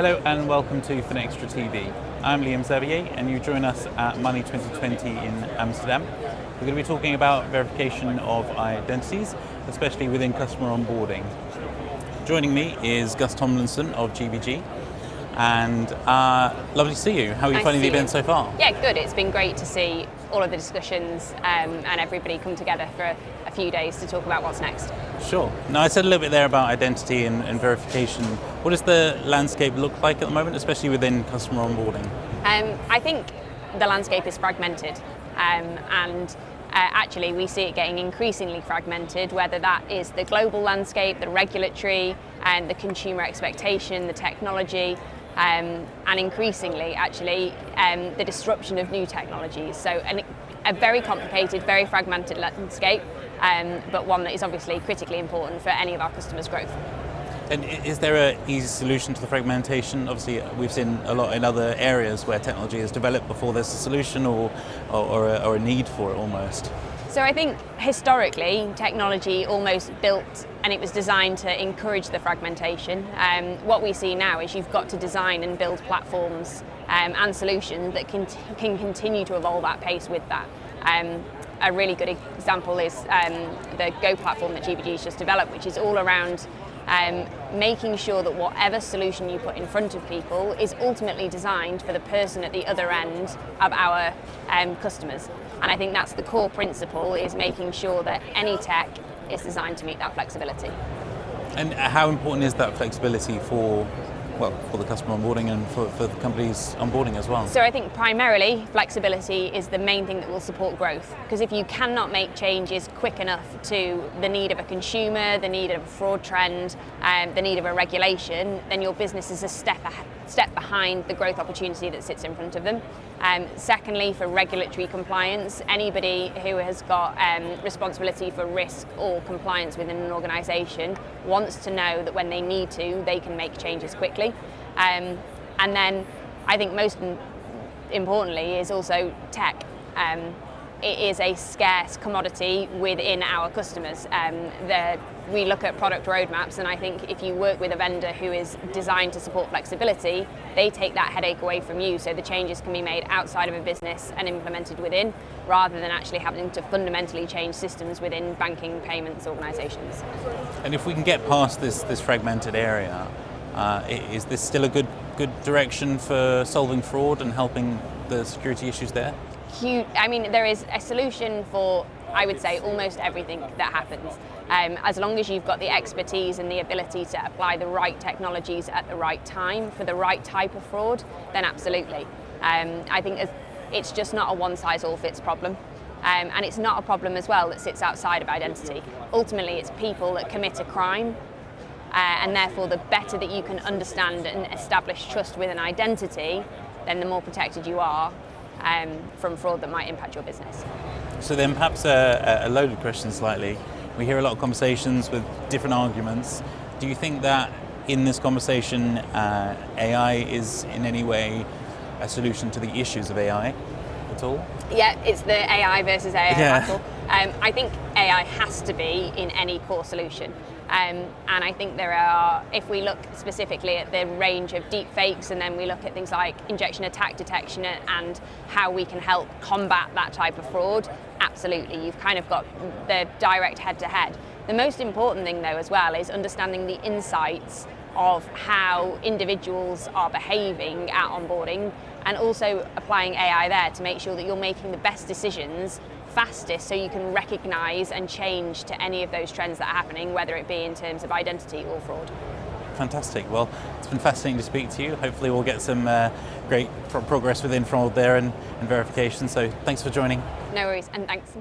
Hello and welcome to FinextraTV. I'm Liam Xavier and you join us at Money 2020 in Amsterdam. We're going to be talking about verification of identities, especially within customer onboarding. Joining me is Gus Tomlinson of GBG, and lovely to see you. How are you finding the event so far? Yeah, good. It's been great to see all of the discussions and everybody come together for a few days to talk about what's next. Sure. Now, I said a little bit there about identity and verification. What does the landscape look like at the moment, especially within customer onboarding? I think the landscape is fragmented, and actually we see it getting increasingly fragmented, whether that is the global landscape, the regulatory, and the consumer expectation, the technology, and increasingly actually the disruption of new technologies. So a very complicated, very fragmented landscape, but one that is obviously critically important for any of our customers' growth. And is there an easy solution to the fragmentation? Obviously, we've seen a lot in other areas where technology is developed before there's a solution or a need for it almost. So I think historically, technology almost built and it was designed to encourage the fragmentation. What we see now is you've got to design and build platforms and solutions that can continue to evolve at pace with that. A really good example is the Go platform that GBG has just developed, which is all around making sure that whatever solution you put in front of people is ultimately designed for the person at the other end of our customers. And I think that's the core principle, is making sure that any tech is designed to meet that flexibility. And how important is that flexibility for the customer onboarding and for the company's onboarding as well? So I think primarily flexibility is the main thing that will support growth, because if you cannot make changes quick enough to the need of a consumer, the need of a fraud trend, the need of a regulation, then your business is a step behind the growth opportunity that sits in front of them. Secondly, for regulatory compliance, anybody who has got responsibility for risk or compliance within an organisation wants to know that when they need to, they can make changes quickly. And then I think most importantly is also tech. It is a scarce commodity within our customers. We look at product roadmaps, and I think if you work with a vendor who is designed to support flexibility, they take that headache away from you, so the changes can be made outside of a business and implemented within, rather than actually having to fundamentally change systems within banking payments organisations. And if we can get past this fragmented area, is this still a good direction for solving fraud and helping the security issues there? I mean, there is a solution for, I would say, almost everything that happens. As long as you've got the expertise and the ability to apply the right technologies at the right time for the right type of fraud, then absolutely. I think it's just not a one-size-all-fits problem. And it's not a problem as well that sits outside of identity. Ultimately, it's people that commit a crime, and therefore the better that you can understand and establish trust with an identity, then the more protected you are from fraud that might impact your business. So then perhaps a loaded question slightly. We hear a lot of conversations with different arguments. Do you think that in this conversation AI is in any way a solution to the issues of AI at all? Yeah, it's the AI versus AI battle. I think AI has to be in any core solution. And I think there are, if we look specifically at the range of deep fakes, and then we look at things like injection attack detection and how we can help combat that type of fraud, absolutely, you've kind of got the direct head-to-head. The most important thing though as well is understanding the insights of how individuals are behaving at onboarding, and also applying AI there to make sure that you're making the best decisions fastest, so you can recognise and change to any of those trends that are happening, whether it be in terms of identity or fraud. Fantastic. Well, it's been fascinating to speak to you. Hopefully we'll get some great progress within fraud there and verification. So thanks for joining. No worries, and thanks.